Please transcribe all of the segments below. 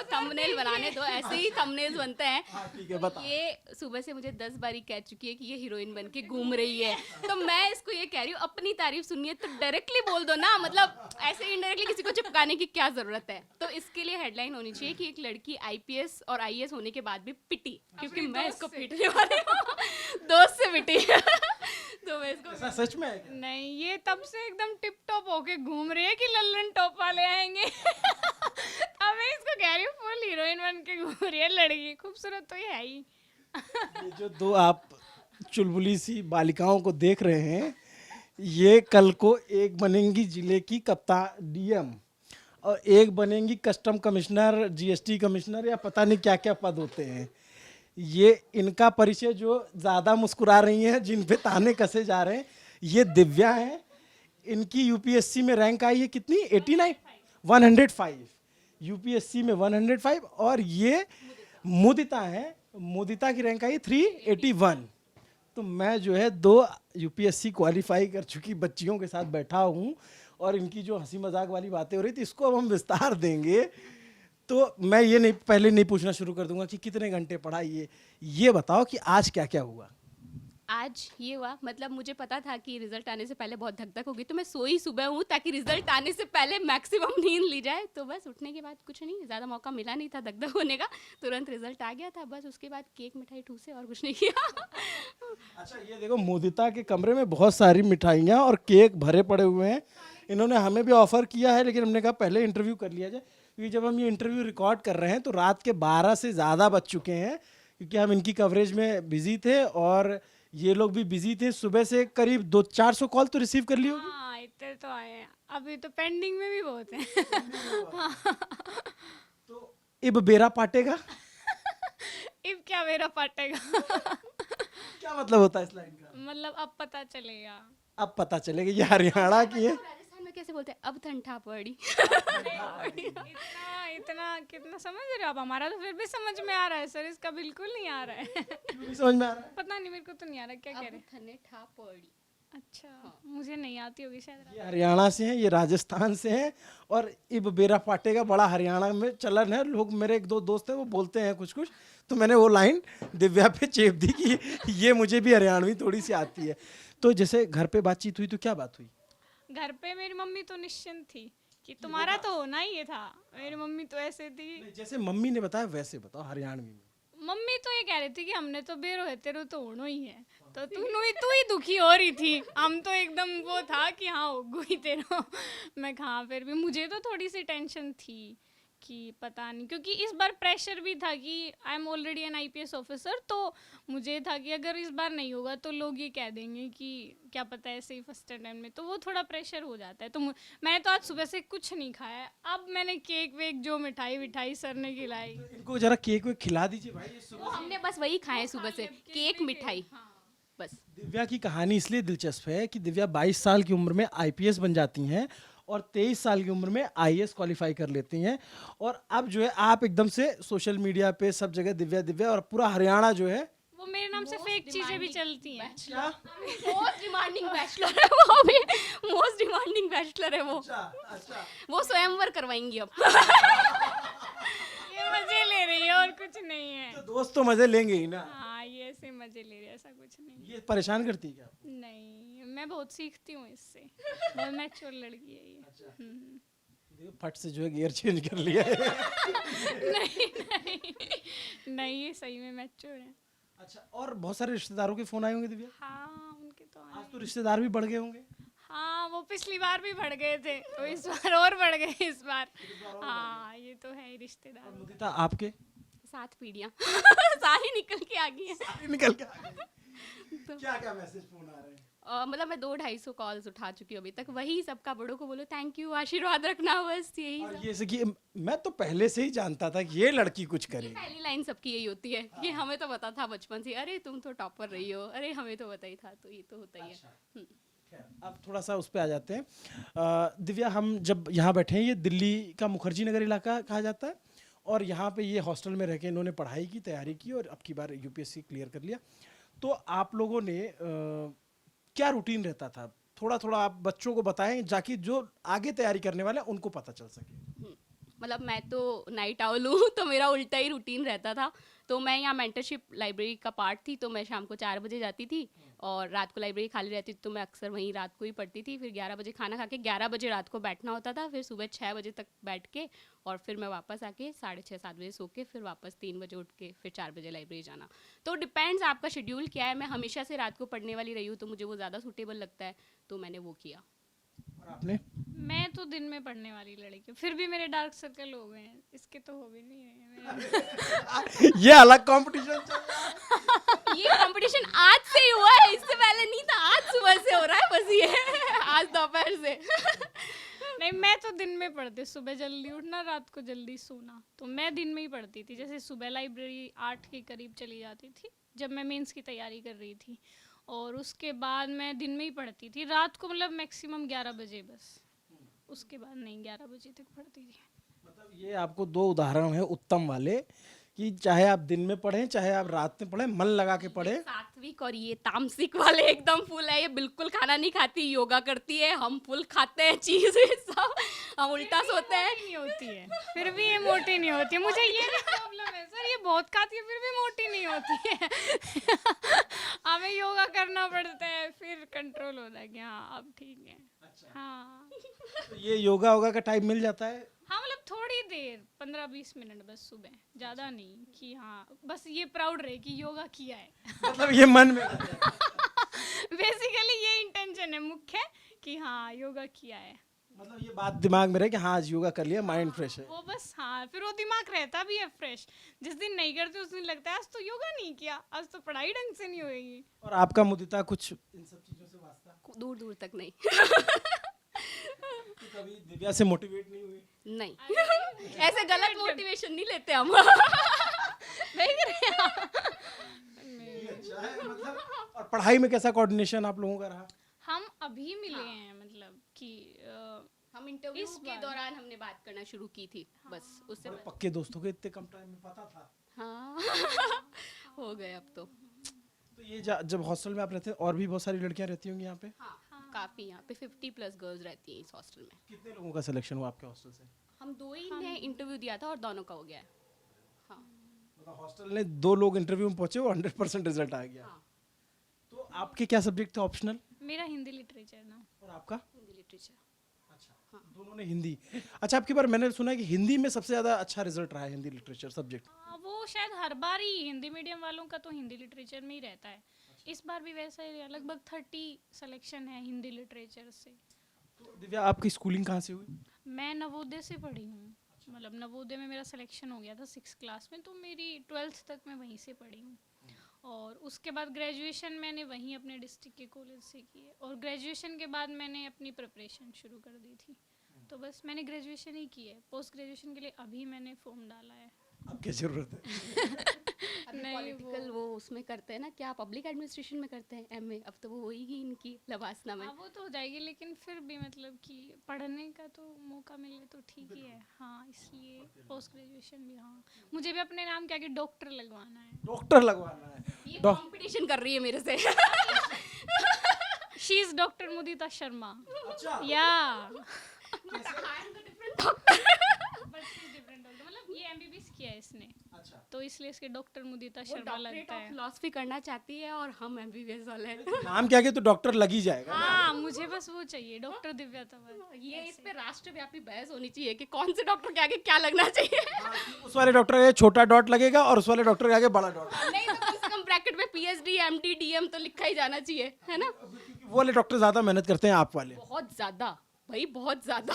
Thumbnail बनाने दो, ऐसे ही थंबनेल्स बनते हैं। हाँ ठीक है, बता। ये सुबह से मुझे 10 बारी कह चुकी है कि ये हीरोइन बन के घूम रही है, तो मैं इसको ये कह रही हूँ अपनी तारीफ सुननी है तो डायरेक्टली बोल दो ना, मतलब ऐसे इनडायरेक्टली किसी को चिपकाने की क्या जरूरत है। तो इसके लिए हेडलाइन होनी चाहिए कि एक लड़की आईपीएस और आईएएस होने के बाद भी पिटी, क्योंकि मैं इसको पीटने वाली हूँ। दोस्त से पिटी। तो मैं इसको ऐसा सच में है क्या? नहीं, ये तब से एकदम टिप टॉप होके घूम रही है कि लल्लन टॉप वाले आएंगे। अब मैं इसको कह रही हूँ फुल हीरोइन बन के घूम रही है लड़की, खूबसूरत तो ये है ही। ये जो दो आप चुलबुली सी बालिकाओं को देख रहे हैं, ये कल को एक बनेंगी जिले की कप्तान डीएम और एक बनेंगी कस्टम कमिश्नर, जीएसटी कमिश्नर, या पता नहीं क्या क्या पद होते हैं। ये इनका परिचय जो ज़्यादा मुस्कुरा रही हैं, जिन पे ताने कसे जा रहे हैं, ये दिव्या हैं। इनकी यूपीएससी में रैंक आई है कितनी? 89, 105। यूपीएससी में 105। और ये मुदिता है, मुदिता की रैंक आई है 381। तो मैं जो है 2 यूपीएससी क्वालिफाई कर चुकी बच्चियों के साथ बैठा हूँ और इनकी जो हंसी मजाक वाली बातें हो रही थी, इसको अब हम विस्तार देंगे। तो मैं ये नहीं, पहले नहीं पूछना शुरू कर दूंगा कि कितने घंटे पढ़ा। ये बताओ कि आज क्या क्या हुआ। आज ये हुआ, मतलब मुझे पता था कि रिजल्ट आने से पहले बहुत धक धक होगी, तो मैं सोई सुबह हूँ ताकि रिजल्ट आने से पहले मैक्सिमम नींद ली जाए। तो बस उठने के बाद कुछ नहीं, ज़्यादा मौका मिला नहीं था धक धक होने का, तुरंत रिजल्ट आ गया था। बस उसके बाद केक मिठाई ठूसे और कुछ नहीं किया। अच्छा ये देखो, मुदिता के कमरे में बहुत सारी मिठाइयाँ और केक भरे पड़े हुए हैं। इन्होंने हमें भी ऑफर किया है, लेकिन हमने कहा पहले इंटरव्यू कर लिया जाए, क्योंकि जब हम ये इंटरव्यू रिकॉर्ड कर रहे हैं तो रात के 12 से ज़्यादा बज चुके हैं, क्योंकि हम इनकी कवरेज में बिजी थे और ये लोग भी बिजी थे। सुबह से करीब 200-400 कॉल तो रिसीव कर ली होगी। हाँ, इतने तो आए हैं, अभी तो पेंडिंग में भी बहुत हैं। तो इब बेरा पाटेगा, इब क्या मेरा पाटेगा। क्या मतलब होता है इस लाइन का? मतलब अब पता चलेगा। अब पता चलेगा। ये हरियाणा की है। राजस्थान में कैसे बोलते हैं, अब ठंडा पड़ी। इतना इतना कितना समझ रहे हो आप? हमारा तो फिर भी समझ में आ रहा है सर, इसका बिल्कुल नहीं आ रहा है। क्यों नहीं समझ में आ रहा है? पता नहीं, मेरे को तो नहीं आ रहा क्या कह रहे अब हैं। थने ठा पड़ी। अच्छा, मुझे नहीं आती होगी शायद। ये हरियाणा से हैं, ये राजस्थान से हैं। और इब बेरा पाटेगा बड़ा हरियाणा में चलन है। लोग, मेरे 1-2 दोस्त हैं, वो बोलते हैं कुछ कुछ, तो मैंने वो लाइन दिव्या पे चेप दी कि ये मुझे भी हरियाणवी थोड़ी सी आती है। तो जैसे घर पे बातचीत हुई तो क्या बात हुई? घर पे मेरी मम्मी तो निश्चिंत थी कि तुम्हारा तो होना ही ये था। मेरी मम्मी तो ऐसे थी, जैसे मम्मी ने बताया वैसे बताओ हरियाणवी में। मम्मी तो ये कह रही थी कि हमने तो बेरो है, तेरो तो होना ही है, तो तू ही दुखी हो रही थी। हम तो एकदम वो था कि हाँ हो ही तेरो। मैं कहा, फिर भी मुझे तो थोड़ी सी टेंशन थी कि पता नहीं, क्योंकि इस बार प्रेशर भी था कि I am already N IPS officer. तो मुझे था कि अगर इस बार नहीं होगा तो लोग ये कह देंगे कि क्या पता ऐसे ही फर्स्ट अटेम्प्ट में, तो वो थोड़ा प्रेशर हो जाता है। तो मैंने तो आज सुबह से कुछ नहीं खाया है। अब मैंने केक वेक जो मिठाई विठाई सर ने खिलाई। इनको जरा केक वेक खिला दीजिए भाई। ये तो हमने बस वही खाए सुबह से, केक मिठाई बस। दिव्या की कहानी इसलिए दिलचस्प है कि दिव्या 22 साल की उम्र में आईपीएस बन जाती हैं और 23 साल की उम्र में आईएएस क्वालिफाई कर लेती हैं। और अब जो है आप एकदम से सोशल मीडिया पे सब जगह दिव्या दिव्या, और पूरा हरियाणा जो है। वो मेरे नाम से फेक चीजें भी चलती हैं। क्या? मोस्ट डिमांडिंग बैचलर है वो, अभी मोस्ट डिमांडिंग बैचलर है वो। अच्छा। वो स्वयंवर करवाएंगी अब। ये मजे ले रही है और कुछ नहीं है। तो दोस्त तो मजे लेंगे ही ना। हाँ, ये ऐसे मजे ले रही है, ऐसा कुछ नहीं। ये परेशान करती है क्या आपको? नहीं, मैं बहुत सीखती हूँ इससे, बहुत मैच्योर लड़की है ये। देखो, फट से जो है गियर चेंज कर लिया है। नहीं नहीं नहीं, ये सही में मैच्योर है। अच्छा, और बहुत सारे रिश्तेदारों के फोन आए होंगे दिव्या। हाँ, उनके तो आए। आज तो रिश्तेदार भी बढ़ गए होंगे। हाँ, वो पिछली बार भी बढ़ गए थे, तो इस बार और बढ़ गए इस बार। हाँ, ये तो है ही रिश्तेदार। मुदिता आपके 7 पीढ़ियाँ सारी निकल के आ गई हैं। सारे निकल के आ गए। क्या क्या मैसेज फोन आ रहे हैं? मतलब मैं 200-250 कॉल्स उठा चुकी हूँ अभी तक। वही सबका बड़ों को बोलो थैंक यू, आशीर्वाद रखना, बस यही और सब। ये से कि मैं तो पहले से ही जानता था कि ये लड़की कुछ करेगी। पहली लाइन सबकी यही होती है कि हमें तो पता था बचपन से, अरे तुम तो टॉपर रही हो, अरे हमें तो पता ही था, तो ये तो होता ही है। खैर, अब थोड़ा सा उस पे आ जाते हैं। दिव्या, हम जब यहाँ बैठे हैं, ये दिल्ली का मुखर्जी नगर इलाका कहा जाता है, और यहाँ पे ये हॉस्टल में रह के इन्होंने पढ़ाई की, तैयारी की और अब की बार यूपीएससी क्लियर कर लिया। तो आप लोगों ने क्या रूटीन रहता था? थोड़ा थोड़ा आप बच्चों को बताएं, जाकि जो आगे तैयारी करने वाले हैं उनको पता चल सके। मतलब मैं तो नाइट आउल हूँ तो मेरा उल्टा ही रूटीन रहता था। तो मैं यहाँ मेंटरशिप लाइब्रेरी का पार्ट थी, तो मैं शाम को 4 बजे जाती थी और रात को लाइब्रेरी खाली रहती थी, तो मैं अक्सर वहीं रात को ही पढ़ती थी। फिर 11 बजे खाना खा के 11 बजे रात को बैठना होता था, फिर सुबह 6 बजे तक बैठ के और फिर मैं वापस आके 6:30-7 बजे सो के फिर वापस 3 बजे उठ के फिर 4 बजे लाइब्रेरी जाना। तो डिपेंड्स आपका शेड्यूल क्या है। मैं हमेशा से रात को पढ़ने वाली रही हूँ, तो मुझे वो ज़्यादा सूटेबल लगता है, तो मैंने वो किया। और आपने? मैं तो दिन में पढ़ने वाली लड़की हूँ, फिर भी मेरे डार्क सर्कल हो गए हैं, इसके तो हो भी नहीं है ये अलग कंपटीशन चल रहा है। ये कंपटीशन आज से ही हुआ है, इससे पहले नहीं था, आज सुबह से हो रहा है बस ये आज दोपहर से। नहीं, मैं तो दिन में पढ़ती, सुबह जल्दी उठना, रात को जल्दी सोना, तो मैं दिन में ही पढ़ती थी। जैसे सुबह लाइब्रेरी 8 के करीब चली जाती थी जब मैं मेंस की तैयारी कर रही थी, और उसके बाद मैं दिन में ही पढ़ती थी, रात को मतलब मैक्सिमम 11 बजे बस, उसके बाद नहीं 11 बजे तक पढ़ती थी। मतलब ये आपको दो उदाहरण है उत्तम वाले कि चाहे आप दिन में पढ़ें चाहे आप रात में पढ़ें, मन लगा के पढ़ें। सात्विक और ये तामसिक वाले एकदम फुल है, ये बिल्कुल खाना नहीं खाती, योगा करती है, हम फुल खाते हैं चीज सब, हम उल्टा सोते हैं। नहीं होती है, फिर भी ये मोटी नहीं होती है। मुझे ये भी प्रॉब्लम है सर, ये बहुत खाती है फिर भी मोटी नहीं होती है। हमें योगा करना पड़ता है, फिर कंट्रोल होता है कि हाँ अब ठीक है। हाँ तो ये योगा होगा का टाइम मिल जाता है? हाँ, मतलब थोड़ी देर 15-20 मिनट बस सुबह, ज़्यादा नहीं कि हाँ बस ये प्राउड रहे कि योगा किया है। मतलब ये मन में बेसिकली ये इंटेंशन है मुख्य कि हाँ योगा किया है, मतलब ये बात दिमाग में रहे कि हाँ आज योगा कर लिया, माइंड फ्रेश है। वो बस। हाँ, फिर वो दिमाग रहता भी है फ्रेश। जिस दिन नहीं करते उस दिन लगता है आज तो योगा नहीं किया, आज तो पढ़ाई ढंग से नहीं होगी। और आपका मुदिता कुछ इन सब चीजों से वास्ता? दूर दूर तक नहीं। तो कभी दिव्या से मोटिवेट नहीं हुई? नहीं ऐसे गलत मोटिवेशन नहीं लेते हम। देख रहे हैं आप? ये अच्छा है मतलब। और पढ़ाई में कैसा कोऑर्डिनेशन आप लोगों का रहा? हम अभी मिले हैं, मतलब कि हम इंटरव्यू इस के बार। दौरान हमने बात करना शुरू की थी, बस उससे बड़े पक्के दोस्तों के इतने कम टाइम में पता था? हाँ हो गए अब तो। तो ये जब हॉस्टल में आप रहते हैं और भी बहुत सारी लड़कियां रहती होंगी यहाँ पे? हाँ काफ़ी, यहाँ पे 50+ गर्ल्स रहती हैं इस हॉस्टल में। कितने लोगों का सिलेक्शन हुआ आपके हॉस्टल से? हम 2 ही ने इंटरव्यू दिया था और दोनों का हो गया है। हाँ मतलब हॉस्टल ने 2 लोग इंटरव्यू में पहुंचे, वो 100% रिजल्ट आ गया। हाँ तो आपके क्या सब्जेक्ट थे ऑप्शनल? मेरा हिंदी लिटरेचर ना। और आपका? हिंदी लिटरेचर। अच्छा, दोनों ने हिंदी। अच्छा, आपकी बार मैंने सुना है कि हिंदी में सबसे ज्यादा अच्छा रिजल्ट रहा है हिंदी लिटरेचर सब्जेक्ट। वो शायद हर बार ही हिंदी मीडियम वालों का तो हिंदी लिटरेचर में ही रहता है। इस बार भी वैसा ही है, लगभग 30 सिलेक्शन है हिंदी लिटरेचर से। तो दिव्या आपकी स्कूलिंग कहाँ से हुई? मैं नवोदय से पढ़ी हूँ, मतलब नवोदय में मेरा सिलेक्शन हो गया था 6th क्लास में, तो मेरी 12th तक मैं वहीं से पढ़ी हूँ। और उसके बाद ग्रेजुएशन मैंने वहीं अपने डिस्ट्रिक्ट के कॉलेज से की है, और ग्रेजुएशन के बाद मैंने अपनी प्रिपरेशन शुरू कर दी थी। तो बस मैंने ग्रेजुएशन ही की है, पोस्ट ग्रेजुएशन के लिए अभी मैंने फॉर्म डाला है। अब क्या जरूरत है? पॉलिटिकल वो उसमें करते हैं ना, क्या पब्लिक एडमिनिस्ट्रेशन में करते हैं एमए, अब तो वो होएगी इनकी लवासना में। हाँ वो तो हो जाएगी, लेकिन फिर भी मतलब कि पढ़ने का तो मौका मिले तो ठीक ही है। हाँ, इसलिए पोस्ट ग्रेजुएशन भी। हाँ, मुझे भी अपने नाम के आगे डॉक्टर लगवाना है। डॉक्टर लगवाना है? ये कंपटीशन कर रही है मेरे से। शी इज डॉक्टर मुदिता शर्मा। अच्छा। या मतलब ये एमबीबीएस किया है इसने, अच्छा। तो इसलिए इसके डॉक्टर मुदिता शर्मा लगता है। फिलॉसफी करना चाहती है और हम एमबीबीएस वाले हैं। नाम क्या तो डॉक्टर लग ही जाएगा। हाँ, मुझे बस वो चाहिए, डॉक्टर दिव्या तंवर। ये इस पे राष्ट्रव्यापी बहस होनी चाहिए कि कौन से डॉक्टर के आगे क्या लगना चाहिए। उस वाले डॉक्टर के आगे छोटा डॉट लगेगा और उस वाले डॉक्टर के आगे बड़ा डॉट। नहीं तो कम से कम ब्रैकेट में पीएचडी एमडी डीएम तो लिखा ही जाना चाहिए, है ना। वो वाले डॉक्टर ज्यादा मेहनत करते हैं, आप वाले बहुत ज्यादा भाई, बहुत ज्यादा।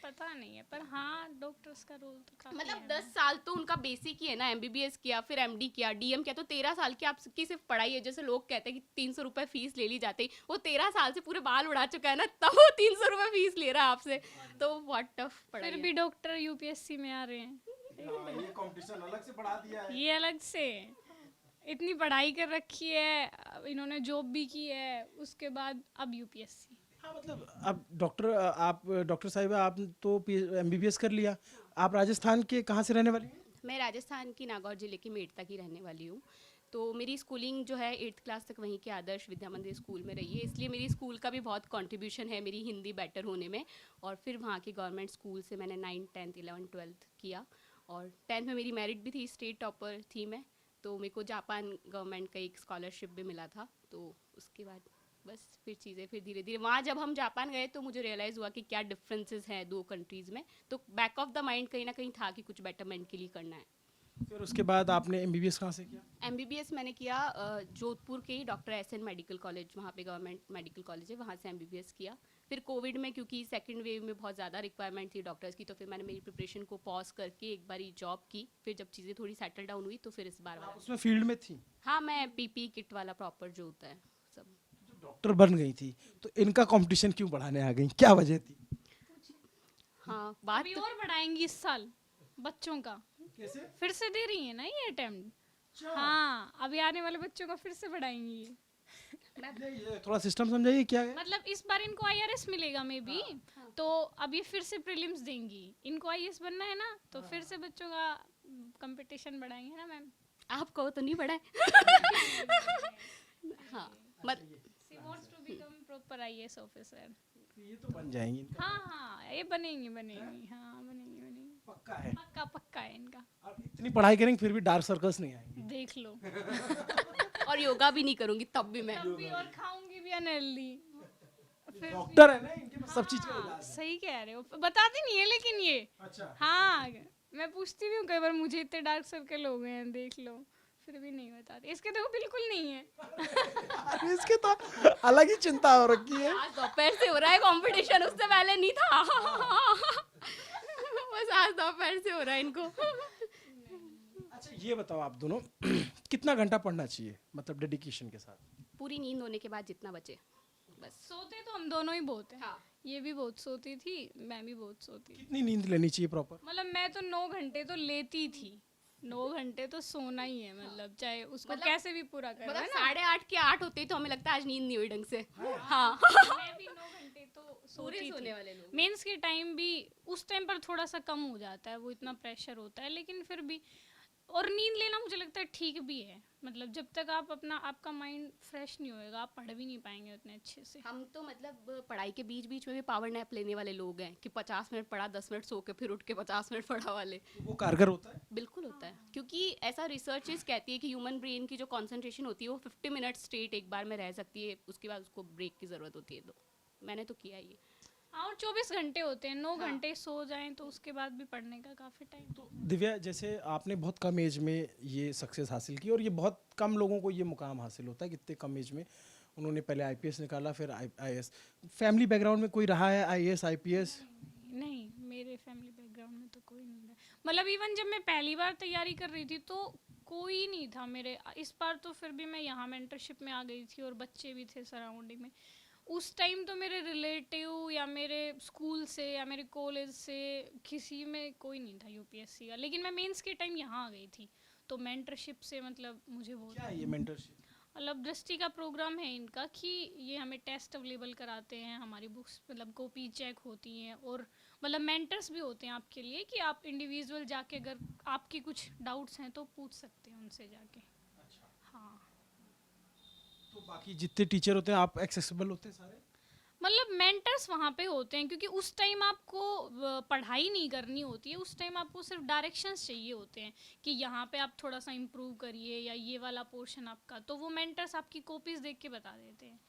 पता नहीं है, पर हाँ डॉक्टर्स का रोल तो काफी मतलब है। 10 साल तो उनका बेसिक ही है ना, एमबीबीएस किया, फिर एमडी किया, डीएम किया, तो 13 साल की आपकी सिर्फ पढ़ाई है। जैसे लोग कहते हैं कि 300 रुपए फीस ले ली जाती, वो 13 साल से पूरे बाल उड़ा चुका है ना, तब वो 300 रुपए फीस ले रहा है आपसे, तो बहुत टफ पढ़ाई फिर है। भी डॉक्टर यूपीएससी में आ रहे हैं, ये कंपटीशन अलग से बढ़ा दिया है। ये अलग से इतनी पढ़ाई कर रखी है, इन्होंने जॉब भी की है, उसके बाद अब यूपीएससी। हाँ मतलब आप डॉक्टर साहिबा आप तो एमबीबीएस कर लिया, आप राजस्थान के कहाँ से रहने वाली हैं? मैं राजस्थान की नागौर जिले की मेड़ता की रहने वाली हूँ। तो मेरी स्कूलिंग जो है 8th क्लास तक वहीं के आदर्श विद्या मंदिर स्कूल में रही है, इसलिए मेरी स्कूल का भी बहुत कंट्रीब्यूशन है मेरी हिंदी बेटर होने में। और फिर वहाँ के गवर्नमेंट स्कूल से मैंने 9th 10th 11th 12th किया, और 10th में मेरी मेरिट भी थी, स्टेट टॉपर थी मैं, तो मेरे को जापान गवर्नमेंट का एक स्कॉलरशिप भी मिला था। तो उसके बाद बस फिर चीज़ें फिर धीरे धीरे, वहाँ जब हम जापान गए तो मुझे रियलाइज़ हुआ कि क्या डिफरेंसेस हैं दो कंट्रीज़ में। तो बैक ऑफ द माइंड कहीं ना कहीं था कि कुछ बेटरमेंट के लिए करना है। फिर उसके बाद आपने एमबीबीएस कहाँ से किया? एमबीबीएस मैंने किया जोधपुर के ही डॉक्टर एसएन मेडिकल कॉलेज, वहाँ पे गवर्नमेंट मेडिकल कॉलेज है, वहाँ से एमबीबीएस किया। फिर कोविड में क्योंकि सेकंड वेव में बहुत ज़्यादा रिक्वायरमेंट थी डॉक्टर्स की, तो फिर मैंने मेरी प्रिपरेशन को पॉज करके एक बारी जॉब की। फिर जब चीज़ें थोड़ी सेटल डाउन हुई तो फिर इस बार वाला, उसमें फील्ड में थी, हाँ मैं पीपी किट वाला प्रॉपर जो होता है सब। डॉक्टर बन गई थी, तो इनका कंपटीशन क्यों बढ़ाने आ गई, क्या वजह थी? हाँ बात अभी और बढ़ाएंगी इस साल बच्चों का, कैसे? फिर से दे रही है ना ये अटेम्प्ट। हाँ, अभी आने वाले बच्चों का फिर से बढ़ाएंगी ये। ये थोड़ा सिस्टम समझाइए क्या है? मतलब इस बार इनको आईआरएस मिलेगा मे बी, तो अब ये फिर से प्रीलिम्स देंगी, इनको आईएएस बनना है ना, तो फिर से बच्चों का कंपटीशन बढ़ाएंगे ना मैम। आप कहो तो नहीं बढ़ा है। हाँ she wants to become proper IAS officer. ये तो बन जाएंगी, हाँ, ये बनेंगी बनेंगी, हाँ बनेंगी बनेंगी, पक्का है। पक्का पक्का है इनका। आप इतनी पढ़ाई करेंगे फिर भी डार्क सर्कल्स नहीं आएंगे। देख लो। और योगा भी नहीं करूँगी तब भी मैं। तब भी और खाऊंगी भी अनहेल्दी। फिर डॉक्टर है ना, इनके पास सब चीज का इलाज है। सही कह रहे हो, बताती नहीं है लेकिन ये। अच्छा, हाँ, मैं पूछती भी हूँ कई बार, मुझे इतने डार्क सर्कल हो गए हैं देख लो, फिर भी नहीं बताती। इसके देखो बिल्कुल नहीं है। अरे इसके तो अलग ही चिंता हो रखी है। आज दोपहर से हो रहा है कंपटीशन, उससे पहले नहीं था। बस आज दोपहर से हो रहा है इनको। अच्छा ये बताओ आप दोनों कितना घंटा पढ़ना चाहिए, मतलब डेडिकेशन के साथ? पूरी नींद होने के बाद जितना बचे बस। सोते तो हम दोनों ही बहुत हैं। हाँ। ये भी बहुत सोती थी, मैं भी बहुत सोती थी। कितनी नींद लेनी चाहिए प्रॉपर? मतलब मैं तो 9 घंटे तो लेती थी, 9 घंटे तो सोना ही है, मतलब चाहे उसको मतलब- कैसे भी पूरा करो, मतलब है ना। 8:30 के 8 होते ही तो हमें लगता है आज नींद नहीं हुई ढंग से। हाँ। मैं भी 9 घंटे तो पूरे सोती सोने थी। वाले लोग। मेंस के टाइम भी उस टाइम पर थोड़ा सा कम हो जाता है, वो इतना प्रेशर होता है, लेकिन फिर भी। और नींद लेना मुझे लगता है ठीक भी है, मतलब जब तक आप आपका माइंड फ्रेश नहीं होएगा, आप पढ़ भी नहीं पाएंगे उतने अच्छे से। हम तो मतलब पढ़ाई के बीच बीच में भी पावर नैप लेने वाले लोग हैं कि 50 मिनट पढ़ा, 10 मिनट सो के फिर उठ के 50 मिनट पढ़ा वाले। वो कारगर होता है? बिल्कुल होता है, क्योंकि ऐसा रिसर्चेस कहती है कि ह्यूमन ब्रेन की जो कंसंट्रेशन होती है वो 50 मिनट स्ट्रेट एक बार में रह सकती है, उसके बाद उसको ब्रेक की ज़रूरत होती है। तो मैंने तो किया ये। हाँ, और 24 घंटे होते हैं, 9 घंटे सो जाएं तो उसके बाद भी पढ़ने का काफ़ी टाइम। तो दिव्या, जैसे आपने बहुत कम एज में ये सक्सेस हासिल की, और ये बहुत कम लोगों को ये मुकाम हासिल होता है कि इतने कम एज में उन्होंने पहले आईपीएस निकाला, फिर आईएएस। फैमिली बैकग्राउंड में कोई रहा है आईएएस आईपीएस? नहीं, मेरे फैमिली बैकग्राउंड में तो कोई नहीं रहा। मतलब इवन जब मैं पहली बार तैयारी कर रही थी तो कोई नहीं था मेरे। इस बार तो फिर भी मैं यहाँ मेंटरशिप में आ गई थी और बच्चे भी थे सराउंडिंग में। उस टाइम तो मेरे रिलेटिव या मेरे स्कूल से या मेरे कॉलेज से किसी में कोई नहीं था यूपीएससी का, लेकिन मैं मेंस के टाइम यहाँ आ गई थी, तो मेंटरशिप से मतलब मुझे बहुत। क्या है ये मेंटरशिप? मतलब दृष्टि का प्रोग्राम है इनका कि ये हमें टेस्ट अवेलेबल कराते हैं, हमारी बुक्स मतलब कॉपी चेक होती हैं, और मतलब मेंटर्स भी होते हैं आपके लिए कि आप इंडिविजुअल जाके अगर आपकी कुछ डाउट्स हैं तो पूछ सकते हैं उनसे जाके। हाँ, तो बाकी जितने टीचर होते हैं आप एक्सेसिबल होते हैं सारे? मतलब मेंटर्स वहाँ पे होते हैं क्योंकि उस टाइम आपको पढ़ाई नहीं करनी होती है, उस टाइम आपको सिर्फ डायरेक्शंस चाहिए होते हैं कि यहाँ पे आप थोड़ा सा इम्प्रूव करिए या ये वाला पोर्शन आपका, तो वो मेंटर्स आपकी कॉपीज देख के बता देते हैं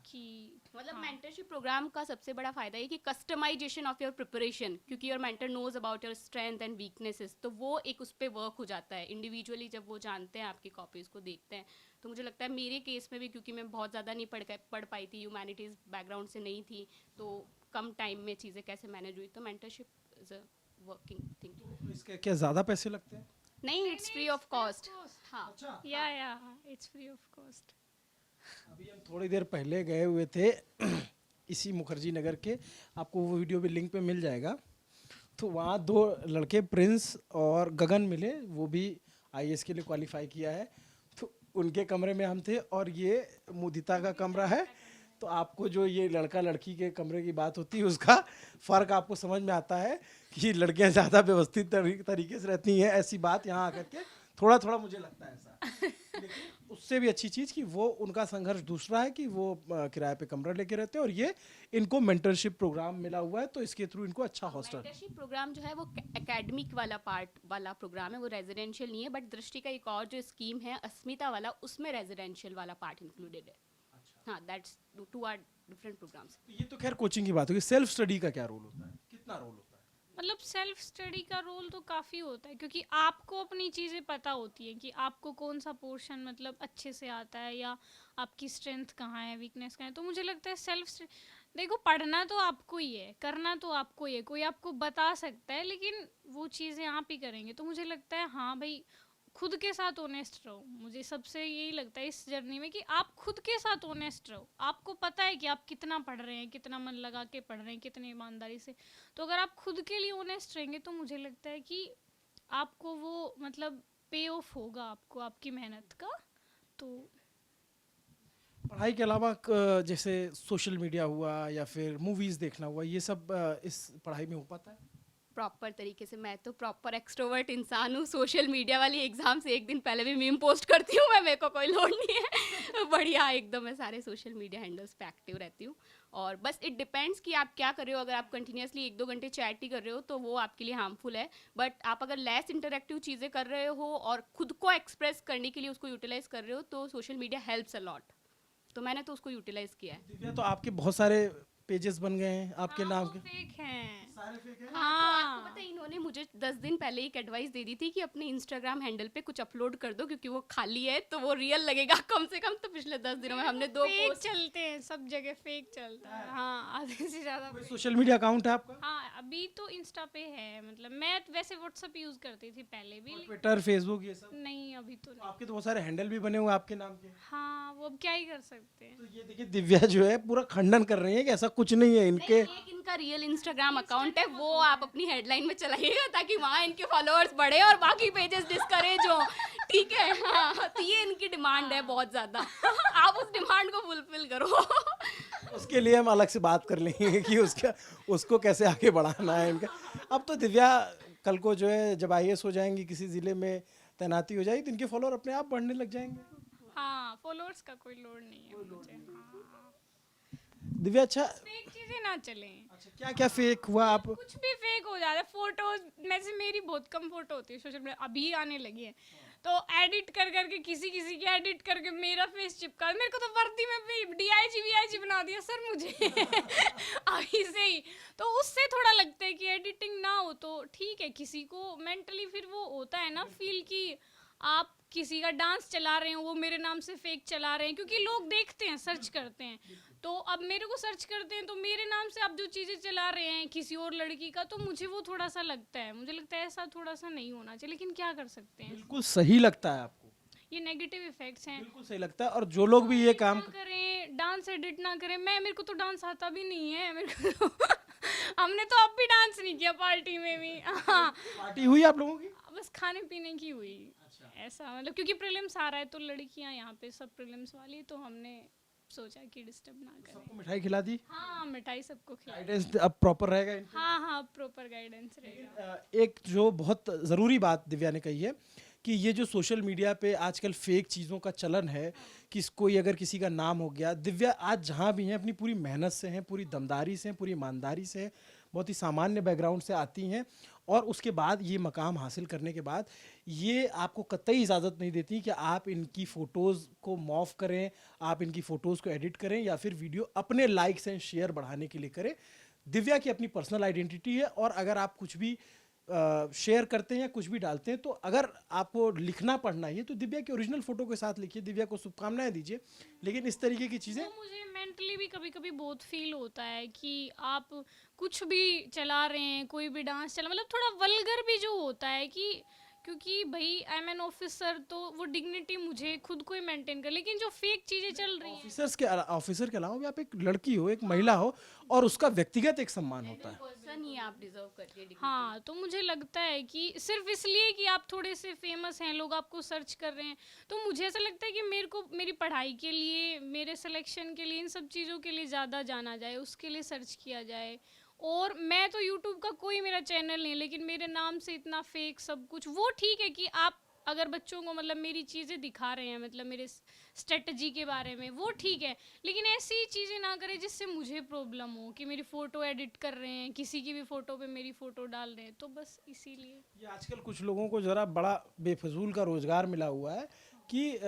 कि मतलब हाँ। मेंटरशिप प्रोग्राम का सबसे बड़ा फायदा है कि कस्टमाइजेशन ऑफ योर प्रिपरेशन, क्योंकि your mentor knows about your strength and weaknesses, तो वो एक उस पर वर्क हो जाता है इंडिविजुअली। जब वो जानते हैं आपकी कॉपीज़ को देखते हैं, तो मुझे लगता है मेरे केस में भी, क्योंकि मैं बहुत ज़्यादा नहीं पढ़ पाई थी, ह्यूमैनिटीज़ बैकग्राउंड से नहीं थी, तो कम टाइम में चीज़ें कैसे मैनेज हुई, तो mentorship is a working thing. इसके क्या ज़्यादा पैसे लगते हैं? नहीं, इट्स फ्री ऑफ कॉस्ट। हाँ, अच्छा, या इट्स फ्री ऑफ कॉस्ट। अभी हम थोड़ी देर पहले गए हुए थे इसी मुखर्जी नगर के, आपको वो वीडियो भी लिंक पे मिल जाएगा। तो वहाँ 2 लड़के प्रिंस और गगन मिले, वो भी आईएएस के लिए क्वालिफाई किया है। तो उनके कमरे में हम थे, और ये मुदिता का कमरा है। तो आपको जो ये लड़का लड़की के कमरे की बात होती है, उसका फ़र्क आपको समझ में आता है कि लड़कियाँ ज़्यादा व्यवस्थित तरीके से रहती हैं। ऐसी बात यहाँ आकर के थोड़ा थोड़ा मुझे लगता है ऐसा। उससे भी अच्छी चीज़ कि वो उनका संघर्ष दूसरा है कि वो किराए पे कमरा लेके रहते हैं और ये इनको मेंटरशिप प्रोग्राम मिला हुआ है तो इसके थ्रू इनको अच्छा हॉस्टल। मेंटरशिप प्रोग्राम जो है वो एकेडमिक वाला पार्ट वाला प्रोग्राम है, वो रेजिडेंशियल नहीं है, बट दृष्टि का एक और जो स्कीम है अस्मिता वाला, उसमें रेजिडेंशियल वाला पार्ट इंक्लूडेड है। हाँ, that's two are different programs. ये तो खैर कोचिंग की बात होगी, सेल्फ स्टडी का क्या रोल होता है, कितना रोल होता है? मतलब सेल्फ स्टडी का रोल तो काफ़ी होता है, क्योंकि आपको अपनी चीज़ें पता होती हैं कि आपको कौन सा पोर्शन मतलब अच्छे से आता है, या आपकी स्ट्रेंथ कहाँ है, वीकनेस कहाँ है। तो मुझे लगता है देखो, पढ़ना तो आपको ही है, करना तो आपको ही है, कोई आपको बता सकता है लेकिन वो चीज़ें आप ही करेंगे। तो मुझे लगता है हाँ भाई, खुद के साथ ऑनेस्ट रहो। मुझे सबसे यही लगता है इस जर्नी में कि आप खुद के साथ ऑनेस्ट रहो। आपको पता है कि आप कितना पढ़ रहे हैं, कितना मन लगा के पढ़ रहे हैं, कितनी ईमानदारी से। तो अगर आप खुद के लिए ऑनेस्ट रहेंगे तो मुझे लगता है कि आपको वो मतलब पे ऑफ होगा आपको, आपकी मेहनत का। तो पढ़ाई के अलावा जैसे सोशल मीडिया हुआ या फिर मूवीज़ देखना हुआ, ये सब इस पढ़ाई में हो पाता है? प्रॉपर तरीके से, मैं तो प्रॉपर एक्सट्रोवर्ट इंसान हूँ। सोशल मीडिया वाली एग्जाम से एक दिन पहले भी मीम पोस्ट करती हूँ मैं, मेरे को कोई लोड नहीं है। बढ़िया एकदम, मैं सारे सोशल मीडिया हैंडल्स पे एक्टिव रहती हूँ। और बस इट डिपेंड्स कि आप क्या कर रहे हो। अगर आप कंटिन्यूसली 1-2 घंटे चैट ही कर रहे हो तो वो आपके लिए हार्मफुल है, बट आप अगर लेस इंटरेक्टिव चीज़ें कर रहे हो और खुद को एक्सप्रेस करने के लिए उसको यूटिलाइज कर रहे हो तो social media helps a lot. तो मैंने तो उसको यूटिलाइज किया है। दिव्या, तो आपके बहुत सारे पेजेस बन गए हैं आपके नाम के। फेक हैं। सारे फेक हैं? तो आपको पता है इन्होंने मुझे 10 दिन पहले एक एडवाइस दे दी थी कि अपने इंस्टाग्राम हैंडल पे कुछ अपलोड कर दो क्योंकि वो खाली है तो वो रियल लगेगा कम से कम। तो पिछले 10 दिनों में हमने 2 फेक पोस्ट। चलते हैं, सब जगह फेक चलता है। हाँ, आधे से ज़्यादा कोई fake। सोशल मीडिया अकाउंट है आपका? हाँ, अभी तो इंस्टा पे है। मतलब मैं वैसे व्हाट्सअप यूज़ करती थी पहले भी, ट्विटर, फेसबुक, ये सब? नहीं अभी तो तो नहीं। आपके तो बहुत सारे हैंडल भी बने हुए हैं आपके नाम के। हाँ, वो अब क्या ही कर सकते हैं। तो ये देखिए, दिव्या जो है पूरा खंडन कर रही है कि ऐसा कुछ नहीं है इनके। एक इनका रियल इंस्टाग्राम अकाउंट है, वो आप अपनी हेडलाइन में चलाइएगा ताकि वहाँ इनके फॉलोअर्स बढ़े और बाकी पेजेस डिस्करेज हो। ठीक है, हाँ, तो ये इनकी डिमांड है बहुत ज़्यादा। आप उस डिमांड को फुलफिल करो। उसके लिए हम अलग से बात कर लेंगे कि उसको कैसे आगे बढ़ाना है इनका। अब तो दिव्या कल को जो है जब IAS हो जाएंगी, किसी ज़िले में तैनाती हो जाएगी तो इनके फॉलोअर अपने आप बढ़ने लग जाएंगे। हाँ, फॉलोअर्स का कोई लोड नहीं है मुझे। हाँ, दिव्या, अच्छा फेक चीज़ें ना चलें। क्या क्या फेक हुआ आप? कुछ भी फेक हो जाता है। फोटोज में से मेरी बहुत कम फोटो होती है सोशल मीडिया, अभी आने लगी है। तो एडिट कर करके किसी की एडिट करके मेरा फेस चिपका, मेरे को तो वर्दी में भी DIG बना दिया सर मुझे। अभी से ही तो उससे थोड़ा लगता है कि एडिटिंग ना हो तो ठीक है। किसी को मेंटली फिर वो होता है ना फील कि आप किसी का डांस चला रहे हो, वो मेरे नाम से फेक चला रहे हैं, क्योंकि लोग देखते हैं, सर्च करते हैं। तो अब मेरे को सर्च करते हैं तो मेरे नाम से आप जो चीज़ें चला रहे हैं किसी और लड़की का, तो मुझे वो थोड़ा सा लगता है। मुझे लगता है ऐसा थोड़ा सा नहीं होना चाहिए, लेकिन क्या कर सकते हैं। बिल्कुल सही लगता है आपको? ये नेगेटिव इफेक्ट्स हैं। बिल्कुल सही लगता है। और जो लोग भी ये काम ना करें, डांस एडिट ना करें। मेरे को तो डांस आता भी नहीं है। मेरे को तो हमने तो अब भी डांस नहीं किया पार्टी में भी। हाँ, पार्टी हुई आप लोगों की? बस खाने पीने की हुई। ऐसा मतलब क्योंकि प्रीलिम्स आ रहा है तो लड़कियां यहाँ पे सब प्रीलिम्स वाली, तो हमने सोचा कि डिस्टर्ब ना करें। सबको मिठाई खिला दी? हाँ, मिठाई सबको खिलाई। गाइडेंस अब प्रॉपर रहेगा इनका? हाँ, प्रॉपर गाइडेंस रहेगा। एक जो बहुत ज़रूरी बात दिव्या ने कही है कि ये जो सोशल मीडिया पे आजकल फेक चीज़ों का चलन है कि कोई अगर किसी का नाम हो गया, दिव्या आज जहाँ भी हैं अपनी पूरी मेहनत से हैं, पूरी दमदारी से हैं, पूरी ईमानदारी से हैं, बहुत ही सामान्य बैकग्राउंड से आती हैं और उसके बाद ये मकाम हासिल करने के बाद ये आपको कतई इजाज़त नहीं देती कि आप इनकी फ़ोटोज़ को मॉफ करें, आप इनकी फ़ोटोज़ को एडिट करें या फिर वीडियो अपने लाइक्स एंड शेयर बढ़ाने के लिए करें। दिव्या की अपनी पर्सनल आइडेंटिटी है और अगर आप कुछ भी शेयर करते हैं या कुछ भी डालते हैं तो अगर आपको लिखना पढ़ना ही है तो दिव्या की ओरिजिनल फोटो के साथ लिखिए, दिव्या को शुभकामनाएं दीजिए। लेकिन इस तरीके की चीज़ें वो मुझे मेंटली भी कभी कभी बहुत फील होता है कि आप कुछ भी चला रहे हैं, कोई भी डांस चला, मतलब थोड़ा वल्गर भी जो होता है कि क्योंकि भाई आई एम एन ऑफिसर, तो वो डिग्निटी मुझे खुद को ही मेंटेन कर। लेकिन जो फेक चीज़ें चल रही हैं, ऑफिसर के अलावा भी आप एक लड़की हो, एक महिला हो और उसका व्यक्तिगत एक सम्मान होता है। पर्सन ही आप डिजर्व करती है। हाँ, तो मुझे लगता है कि सिर्फ इसलिए कि आप थोड़े से फेमस हैं, लोग आपको सर्च कर रहे हैं, तो मुझे ऐसा लगता है कि मेरे को मेरी पढ़ाई के लिए, मेरे सिलेक्शन के लिए, इन सब चीज़ों के लिए ज़्यादा जाना जाए, उसके लिए सर्च किया जाए। और मैं तो यूट्यूब का कोई मेरा चैनल नहीं, लेकिन मेरे नाम से इतना फेक सब कुछ, वो ठीक है कि आप अगर बच्चों को मतलब मेरी चीज़ें दिखा रहे हैं, मतलब मेरे स्ट्रेटजी के बारे में, वो ठीक है, लेकिन ऐसी चीज़ें ना करें जिससे मुझे प्रॉब्लम हो, कि मेरी फ़ोटो एडिट कर रहे हैं, किसी की भी फ़ोटो पे मेरी फ़ोटो डाल रहे हैं, तो बस इसीलिए। ये आजकल कुछ लोगों को ज़रा बड़ा बेफजूल का रोज़गार मिला हुआ है कि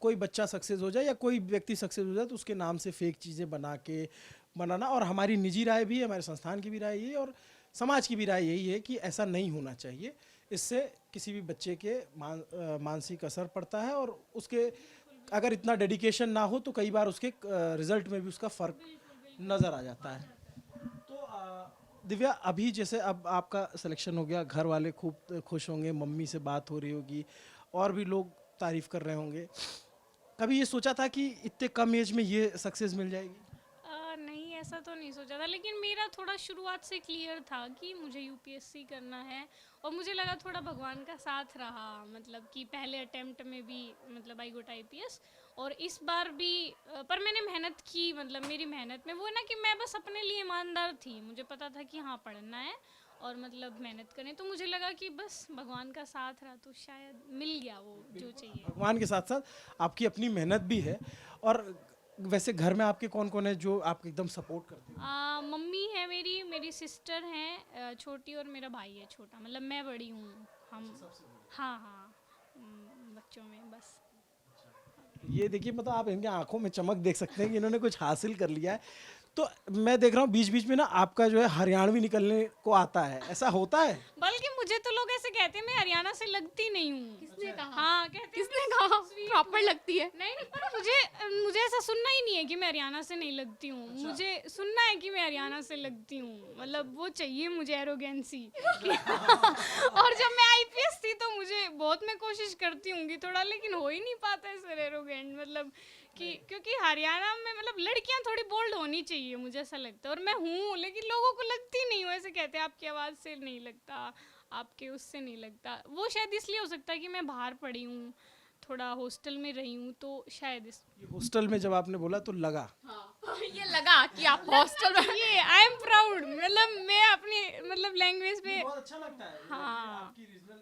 कोई बच्चा सक्सेस हो जाए या कोई व्यक्ति सक्सेस हो जाए तो उसके नाम से फेक चीज़ें बनाना। और हमारी निजी राय भी है, हमारे संस्थान की भी राय यही है और समाज की भी राय यही है कि ऐसा नहीं होना चाहिए। इससे किसी भी बच्चे के मानसिक असर पड़ता है और उसके अगर इतना डेडिकेशन ना हो तो कई बार उसके रिजल्ट में भी उसका फ़र्क नज़र आ जाता है। तो दिव्या, अभी जैसे अब आपका सिलेक्शन हो गया, घर वाले खूब खुश होंगे, मम्मी से बात हो रही होगी और भी लोग तारीफ कर रहे होंगे। कभी ये सोचा था कि इतने कम एज में ये सक्सेस मिल जाएगी? नहीं, ऐसा तो नहीं सोचा था, लेकिन मेरा थोड़ा शुरुआत से क्लियर था कि मुझे यूपीएससी करना है, और मुझे लगा थोड़ा भगवान का साथ रहा, मतलब कि पहले अटेम्प्ट में भी मतलब आई गोट आईपीएस, और इस बार भी पर मैंने मेहनत की, मतलब मेरी मेहनत में वो है ना कि मैं बस अपने लिए ईमानदार थी, मुझे पता था कि हाँ पढ़ना है और मतलब मेहनत करें, तो मुझे लगा कि बस भगवान का साथ रहा तो शायद मिल गया वो जो चाहिए। भगवान के साथ साथ आपकी अपनी मेहनत भी है। और वैसे घर में आपके कौन कौन है जो आपको एकदम सपोर्ट करते हैं? मम्मी है मेरी सिस्टर हैं छोटी, और मेरा भाई है छोटा, मतलब मैं बड़ी हूँ हम। हाँ हाँ, बच्चों में बस। ये देखिए, मतलब आप इनके आंखों में चमक देख सकते हैं कि इन्होंने कुछ हासिल कर लिया है। तो मैं देख रहा हूँ बीच बीच में ना आपका जो है हरियाणवी निकलने को आता है, ऐसा होता है? बल्कि मुझे तो लोग ऐसे कहते हैं मैं हरियाणा से लगती नहीं हूँ। किसने कहा? हाँ, कहते हैं किसने कहा प्रॉपर लगती है? नहीं नहीं, पर मुझे ऐसा सुनना ही नहीं है कि मैं हरियाणा से नहीं लगती हूँ। मुझे सुनना है कि मैं हरियाणा से लगती हूँ, मतलब वो चाहिए मुझे एरोगेंसी। और जब मैं आईपीएस थी तो मुझे बहुत, मैं कोशिश करती हूँ कि थोड़ा, लेकिन हो ही नहीं पाता है सर एरोगेंट, मतलब कि क्योंकि हरियाणा में मतलब लड़कियां थोड़ी बोल्ड होनी चाहिए, मुझे ऐसा लगता है, और मैं हूँ, लेकिन लोगों को लगती नहीं हूँ। ऐसे कहते हैं आपकी आवाज़ से नहीं लगता, आपके उससे नहीं लगता। वो शायद इसलिए हो सकता है कि मैं बाहर पढ़ी हूँ, थोड़ा हॉस्टल में रही हूँ, तो शायद इस ये हॉस्टल में जब आपने बोला तो लगा। हाँ, ये लगा कि आप हॉस्टल में। ये आई एम प्राउड, मतलब मैं अपनी मतलब लैंग्वेज पे, बहुत अच्छा लगता है। हाँ। आपकी रीजनल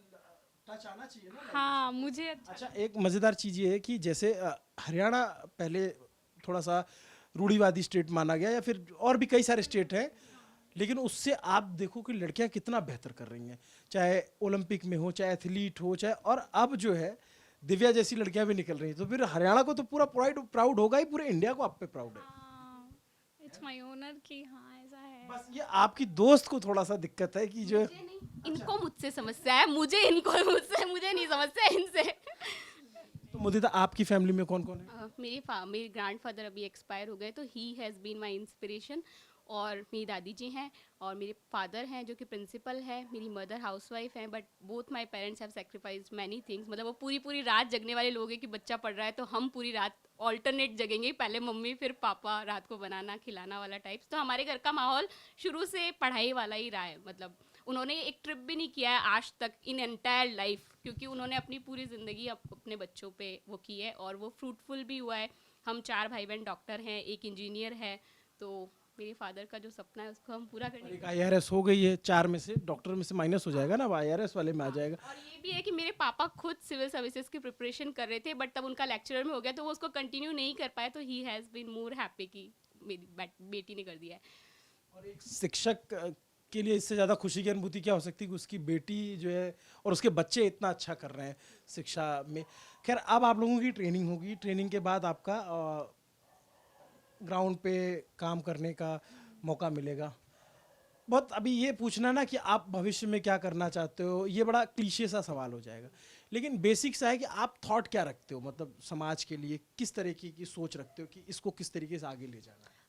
टच आना चाहिए ना। हाँ मुझे अच्छा। अच्छा, एक मज़ेदार चीज़ ये है कि जैसे हरियाणा पहले थोड़ा सा रूढ़िवादी स्टेट माना गया, या फिर और भी कई सारे स्टेट हैं, लेकिन उससे आप देखो कि लड़कियां कितना बेहतर कर रही हैं, चाहे ओलंपिक में हो, चाहे एथलीट हो, चाहे, और अब जो है दिव्या जैसी लड़कियां भी निकल रही हैं, तो फिर हरियाणा को तो पूरा प्राउड होगा ही, पूरे इंडिया को आप पे प्राउड है। इट्स माय ऑनर कि हाँ ऐसा है। बस ये आपकी दोस्त को थोड़ा सा दिक्कत है कि जो इनको मुझसे समस्या है, मुझे नहीं समस्या है इनसे। तो मुदिता, आपकी फैमिली में कौन कौन है? मेरे ग्रैंडफादर अभी एक्सपायर हो गए, तो he has been my inspiration. और मेरी दादी जी हैं, और मेरे फादर हैं जो कि प्रिंसिपल है, मेरी मदर हाउसवाइफ हैं, but both my parents have sacrificed many things. मतलब वो पूरी पूरी रात जगने वाले लोग हैं कि बच्चा पढ़ रहा है तो हम पूरी रात ऑल्टरनेट जगेंगे, पहले मम्मी फिर पापा, रात को बनाना खिलाना वाला टाइप्स। तो हमारे घर का माहौल शुरू से पढ़ाई वाला ही रहा है। मतलब उन्होंने एक ट्रिप भी नहीं किया है आज तक इन एंटायर लाइफ, क्योंकि उन्होंने अपनी पूरी ज़िंदगी अपने बच्चों पे वो की है, और वो फ्रूटफुल भी हुआ है। हम 4 भाई बहन डॉक्टर हैं, एक इंजीनियर है, तो मेरे फादर का जो सपना है उसको हम पूरा करेंगे। एक आईआरएस हो गई है, 4 में से डॉक्टर में से माइनस हो जाएगा ना, अब आईआरएस वाले में आ जाएगा। और ये भी है कि मेरे पापा खुद सिविल सर्विसेज की प्रिपरेशन कर रहे थे, बट तब उनका लेक्चरर में हो गया तो वो उसको कंटिन्यू नहीं कर पाए, तो he has been more happy कि मेरी बेटी ने कर दिया है। और एक शिक्षक के लिए इससे ज़्यादा खुशी की अनुभूति क्या हो सकती है कि उसकी बेटी जो है और उसके बच्चे इतना अच्छा कर रहे हैं शिक्षा में। खैर, अब आप लोगों की ट्रेनिंग होगी, ट्रेनिंग के बाद आपका ग्राउंड पे काम करने का मौका मिलेगा। बहुत अभी ये पूछना ना कि आप भविष्य में क्या करना चाहते हो, ये बड़ा क्लीशे सा सवाल हो जाएगा, लेकिन बेसिक सा है कि आप थॉट क्या रखते हो, मतलब समाज के लिए किस तरीके की सोच रखते हो कि इसको किस तरीके से आगे ले जाना है?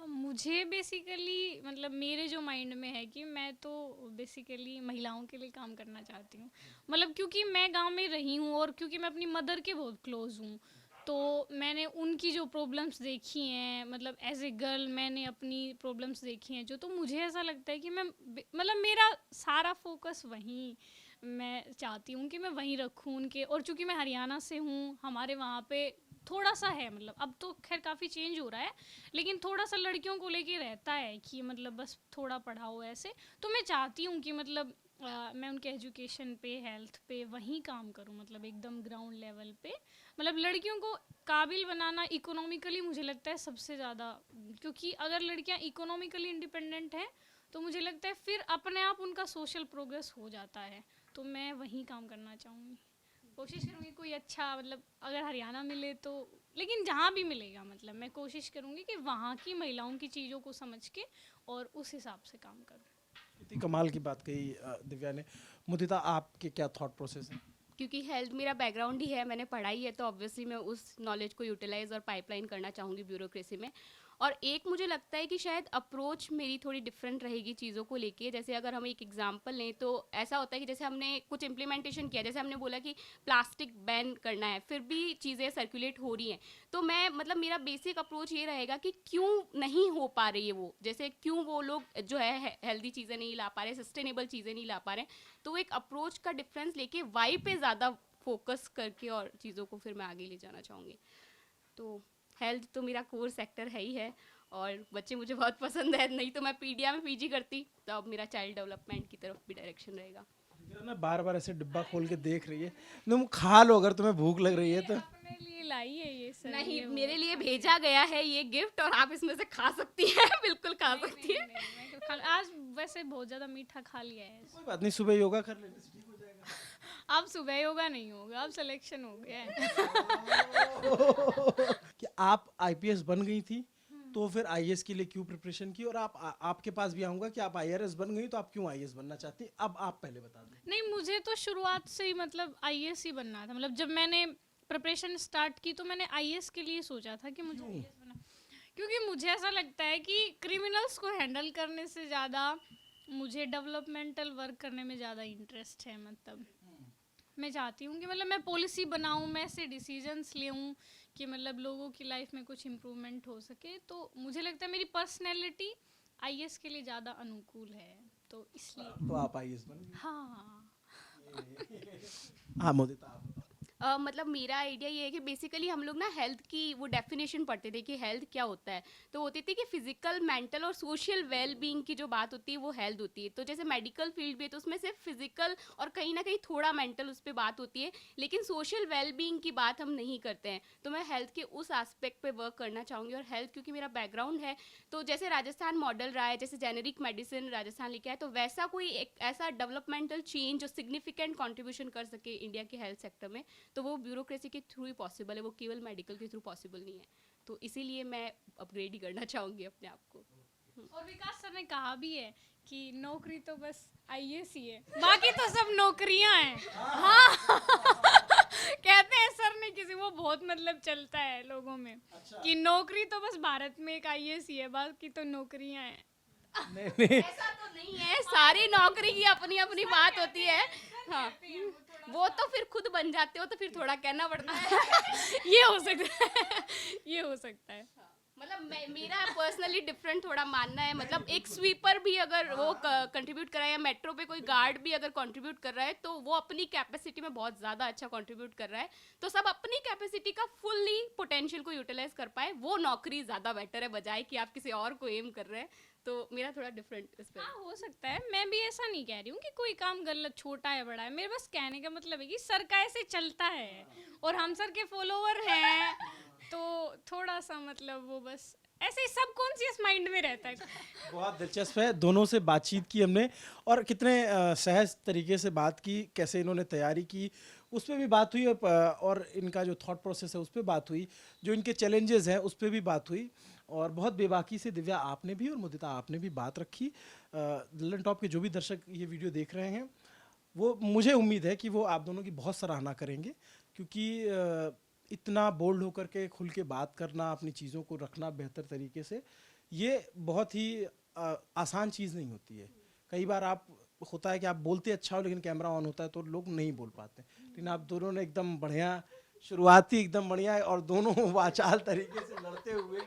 मुझे बेसिकली मतलब मेरे जो माइंड में है कि मैं तो बेसिकली महिलाओं के लिए काम करना चाहती हूँ। मतलब क्योंकि मैं गांव में रही हूँ और क्योंकि मैं अपनी मदर के बहुत क्लोज हूँ, तो मैंने उनकी जो प्रॉब्लम्स देखी हैं, मतलब एज ए गर्ल मैंने अपनी प्रॉब्लम्स देखी हैं जो, तो मुझे ऐसा लगता है कि मैं मतलब मेरा सारा फोकस वहीं, मैं चाहती हूँ कि मैं वहीं रखूँ उनके। और चूँकि मैं हरियाणा से हूँ, हमारे वहाँ पे थोड़ा सा है, मतलब अब तो खैर काफ़ी चेंज हो रहा है, लेकिन थोड़ा सा लड़कियों को लेके रहता है कि मतलब बस थोड़ा पढ़ाओ ऐसे। तो मैं चाहती हूँ कि मतलब मैं उनके एजुकेशन पे, हेल्थ पे वहीं काम करूं, मतलब एकदम ग्राउंड लेवल पे। मतलब लड़कियों को काबिल बनाना इकोनॉमिकली मुझे लगता है सबसे ज़्यादा, क्योंकि अगर लड़कियां इकोनॉमिकली इंडिपेंडेंट हैं तो मुझे लगता है फिर अपने आप उनका सोशल प्रोग्रेस हो जाता है। तो मैं वहीं काम करना चाहूँगी, कोशिश करूँगी कोई अच्छा, मतलब अगर हरियाणा मिले तो, लेकिन जहाँ भी मिलेगा मतलब मैं कोशिश करूँगी कि वहाँ की महिलाओं की चीज़ों को समझ के और उस हिसाब से काम करूँ। कितनी कमाल की बात कही दिव्या ने। मुदिता, आपके क्या थॉट प्रोसेस है? क्योंकि हेल्थ मेरा बैकग्राउंड ही है, मैंने पढ़ाई है, तो ऑब्वियसली मैं उस नॉलेज को यूटिलाइज और पाइपलाइन करना चाहूँगी ब्यूरोक्रेसी में। और एक मुझे लगता है कि शायद अप्रोच मेरी थोड़ी डिफरेंट रहेगी चीज़ों को लेके। जैसे अगर हम एक एग्जांपल लें तो ऐसा होता है कि जैसे हमने कुछ इम्प्लीमेंटेशन किया, जैसे हमने बोला कि प्लास्टिक बैन करना है, फिर भी चीज़ें सर्कुलेट हो रही हैं। तो मैं मतलब मेरा बेसिक अप्रोच ये रहेगा कि क्यों नहीं हो पा रही है वो, जैसे क्यों वो लोग जो है हेल्दी चीज़ें नहीं ला पा रहे, सस्टेनेबल चीज़ें नहीं ला पा रहे। तो एक अप्रोच का डिफरेंस लेके वाई पे ज़्यादा फोकस करके और चीज़ों को फिर मैं आगे ले जाना चाहूँगी। तो हेल्थ तो मेरा कोर सेक्टर है ही है, और बच्चे मुझे बहुत पसंद है, नहीं तो मैं पीडिया में पीजी करती, तो अब मेरा चाइल्ड डेवलपमेंट की तरफ भी डायरेक्शन रहेगा। दिव्या ना बार बार ऐसे डिब्बा खोल के देख रही है। तुम खा लो अगर तुम्हें भूख लग रही है तो। अपने लिए लाई है ये सर, नहीं, ये वो। मेरे लिए भेजा गया है ये गिफ्ट, और आप इसमें से खा सकती हैं। बिल्कुल खा सकती हैं। मैं तो आज वैसे बहुत ज़्यादा मीठा खा लिया है। कोई बात नहीं, सुबह योगा कर लेने से ठीक हो जाएगा। अब सुबह योगा नहीं होगा, अब सिलेक्शन हो गया है। कि आप आईपीएस बन गई थी तो फिर आईएएस के लिए क्यों प्रिपरेशन की, और आपके पास भी आऊंगा कि आप आईआरएस बन गई तो आप क्यों आईएएस बनना चाहती, अब आप पहले बता दें। नहीं, मुझे तो शुरुआत से ही मतलब आईएएस ही बनना था। मतलब जब मैंने प्रिपरेशन स्टार्ट की तो मैंने आईएएस के लिए सोचा था कि मुझे आईएएस बनना, क्योंकि मुझे ऐसा लगता है कि क्रिमिनल्स को हैंडल करने से ज़्यादा मुझे डेवलपमेंटल वर्क करने में ज़्यादा इंटरेस्ट है। मतलब मैं चाहती हूँ कि मतलब मैं पॉलिसी बनाऊँ, मैं ऐसे डिसीजंस लेऊँ कि मतलब लोगों की लाइफ में कुछ इम्प्रूवमेंट हो सके। तो मुझे लगता है मेरी पर्सनैलिटी आईएएस के लिए ज़्यादा अनुकूल है, तो इसलिए। तो आप आईएएस बन गई। हाँ, हाँ मोदिता, आप बताओ। मतलब मेरा आइडिया ये है कि बेसिकली हम लोग ना हेल्थ की वो डेफिनेशन पढ़ते थे कि हेल्थ क्या होता है, तो होती थी कि फिजिकल, मेंटल और सोशल वेल बीइंग की जो बात होती है वो हेल्थ होती है। तो जैसे मेडिकल फील्ड भी है तो उसमें सिर्फ फिजिकल और कहीं ना कहीं थोड़ा मेंटल उस पर बात होती है, लेकिन सोशल वेल बीइंग की बात हम नहीं करते हैं। तो मैं हेल्थ के उस एस्पेक्ट पे वर्क करना चाहूँगी। और हेल्थ क्योंकि मेरा बैकग्राउंड है, तो जैसे राजस्थान मॉडल रहा है, जैसे जेनेरिक मेडिसिन राजस्थान लेके आए, तो वैसा कोई एक ऐसा डेवलपमेंटल चेंज जो सिग्निफिकेंट कॉन्ट्रीब्यूशन कर सके इंडिया के हेल्थ सेक्टर में, तो वो ब्यूरोक्रेसी के थ्रू ही पॉसिबल है, वो केवल मेडिकल के थ्रू पॉसिबल नहीं है। तो इसीलिए मैं अपग्रेड ही करना चाहूँगी अपने आप को। और विकास सर ने कहा भी है कि नौकरी तो बस आईएएस ही है, बाकी तो सब नौकरियां हैं। हाँ। कहते हैं सर ने, किसी वो बहुत मतलब चलता है लोगों में कि नौकरी तो बस भारत में एक आईएएस ही है, बाकी तो नौकरियां हैं। नहीं नहीं, ऐसा तो नहीं है, सारी नौकरी की अपनी अपनी बात होती है। हाँ, वो तो फिर खुद बन जाते हो तो फिर थोड़ा कहना पड़ता है। ये हो सकता है, ये हो सकता है। मतलब मेरा पर्सनली डिफरेंट थोड़ा मानना है। मतलब एक स्वीपर भी अगर वो कंट्रीब्यूट कर रहा है, या मेट्रो पे कोई गार्ड भी अगर कंट्रीब्यूट कर रहा है, तो वो अपनी कैपेसिटी में बहुत ज़्यादा अच्छा कंट्रीब्यूट कर रहा है। तो सब अपनी कैपेसिटी का फुल्ली पोटेंशियल को यूटिलाइज कर पाए, वो नौकरी ज़्यादा बेटर है बजाय कि आप किसी और को एम कर रहे हैं। तो मेरा थोड़ा डिफरेंट इस पर। हाँ, हो सकता है। मैं भी ऐसा नहीं कह रही हूँ कि कोई काम गलत, छोटा है बड़ा है। मेरे बस कहने का मतलब है कि सर का ऐसे चलता है और हम सर के फॉलोवर हैं, तो थोड़ा सा मतलब वो बस ऐसे ही सबकॉन्शियस माइंड में रहता है। बहुत दिलचस्प है। दोनों से बातचीत की हमने और कितने सहज तरीके से बात की, कैसे इन्होंने तैयारी की उस पर भी बात हुई, और इनका जो थॉट प्रोसेस है उस पर बात हुई, जो इनके चैलेंजेस हैं उस पर भी बात हुई। और बहुत बेबाकी से दिव्या आपने भी और मुदिता आपने भी बात रखी। ललन टॉप के जो भी दर्शक ये वीडियो देख रहे हैं, वो मुझे उम्मीद है कि वो आप दोनों की बहुत सराहना करेंगे, क्योंकि इतना बोल्ड होकर के खुल के बात करना, अपनी चीज़ों को रखना बेहतर तरीके से, ये बहुत ही आसान चीज़ नहीं होती है। कई बार आप होता है कि आप बोलते अच्छा हो लेकिन कैमरा ऑन होता है तो लोग नहीं बोल पाते, लेकिन आप दोनों ने एकदम बढ़िया शुरुआती एकदम बढ़िया है, और दोनों वाचाल तरीके से लड़ते हुए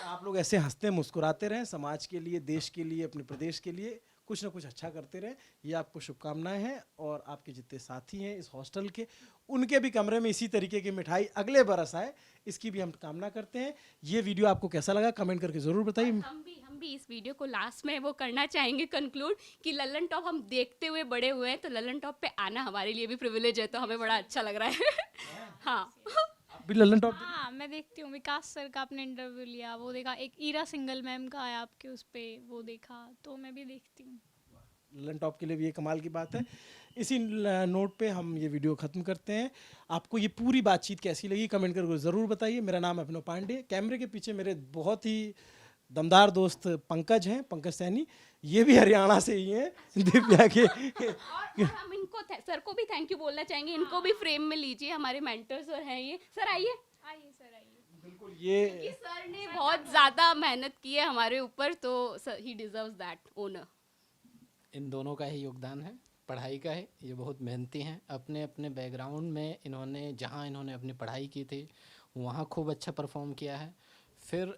आप लोग ऐसे हंसते मुस्कुराते रहें, समाज के लिए, देश के लिए, अपने प्रदेश के लिए कुछ ना कुछ अच्छा करते रहें, ये आपको शुभकामनाएं हैं। और आपके जितने साथी हैं इस हॉस्टल के, उनके भी कमरे में इसी तरीके की मिठाई अगले बरस आए, इसकी भी हम कामना करते हैं। ये वीडियो आपको कैसा लगा कमेंट करके ज़रूर बताइए। हम भी भी इस वीडियो को लास्ट में वो करना चाहेंगे कंक्लूड कि लल्लन टॉप हम देखते हुए बड़े हुए हैं, तो लल्लन टॉप पे आना हमारे लिए भी प्रिविलेज है, तो हमें बड़ा अच्छा लग रहा है। हाँ भी लल्लन टॉप हाँ मैं देखती हूँ, विकास सर का आपने इंटरव्यू लिया वो देखा, एक ईरा सिंगल मैम का आया आपके उस पे वो देखा, तो मैं भी देखती हूँ। लल्लन टॉप के लिए भी ये कमाल की बात है। इसी नोट पे हम ये वीडियो ख़त्म करते हैं। आपको ये पूरी बातचीत कैसी लगी कमेंट करके ज़रूर बताइए। मेरा नाम है अभिनव पांडे, कैमरे के पीछे मेरे बहुत ही दमदार दोस्त पंकज हैं, पंकज सैनी, ये भी हरियाणा से ही हैं, दिव्या के। और हम इनको सर को भी थैंक यू बोलना चाहेंगे, इनको भी फ्रेम में लीजिए, हमारे मेंटर्स और हैं ये। सर आइए। आइए सर आइए। बिल्कुल ये कि सर ने बहुत ज़्यादा मेहनत की है हमारे ऊपर, तो ही डिजर्व्स दैट ओनर। इन दोनों का ही योगदान है, पढ़ाई का है। ये बहुत मेहनती हैं, अपने अपने बैकग्राउंड में इन्होंने जहाँ इन्होंने अपनी पढ़ाई की थी वहाँ खूब अच्छा परफॉर्म किया है। फिर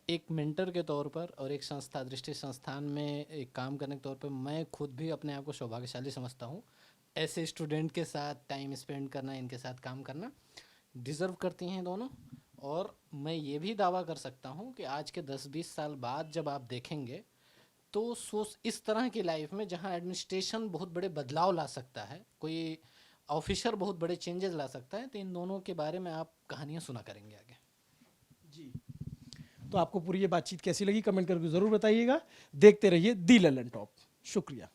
एक मेंटर के तौर पर और एक संस्था दृष्टि संस्थान में एक काम करने के तौर पर मैं खुद भी अपने आप को सौभाग्यशाली समझता हूँ। ऐसे स्टूडेंट के साथ टाइम स्पेंड करना, इनके साथ काम करना डिज़र्व करती हैं दोनों। और मैं ये भी दावा कर सकता हूँ कि आज के 10-20 साल बाद जब आप देखेंगे तो सोच इस तरह की लाइफ में जहाँ एडमिनिस्ट्रेशन बहुत बड़े बदलाव ला सकता है, कोई ऑफिसर बहुत बड़े चेंजेस ला सकता है, तो इन दोनों के बारे में आप कहानियाँ सुना करेंगे आगे। जी, तो आपको पूरी ये बातचीत कैसी लगी कमेंट करके ज़रूर बताइएगा। देखते रहिए दी लल्लन टॉप। शुक्रिया।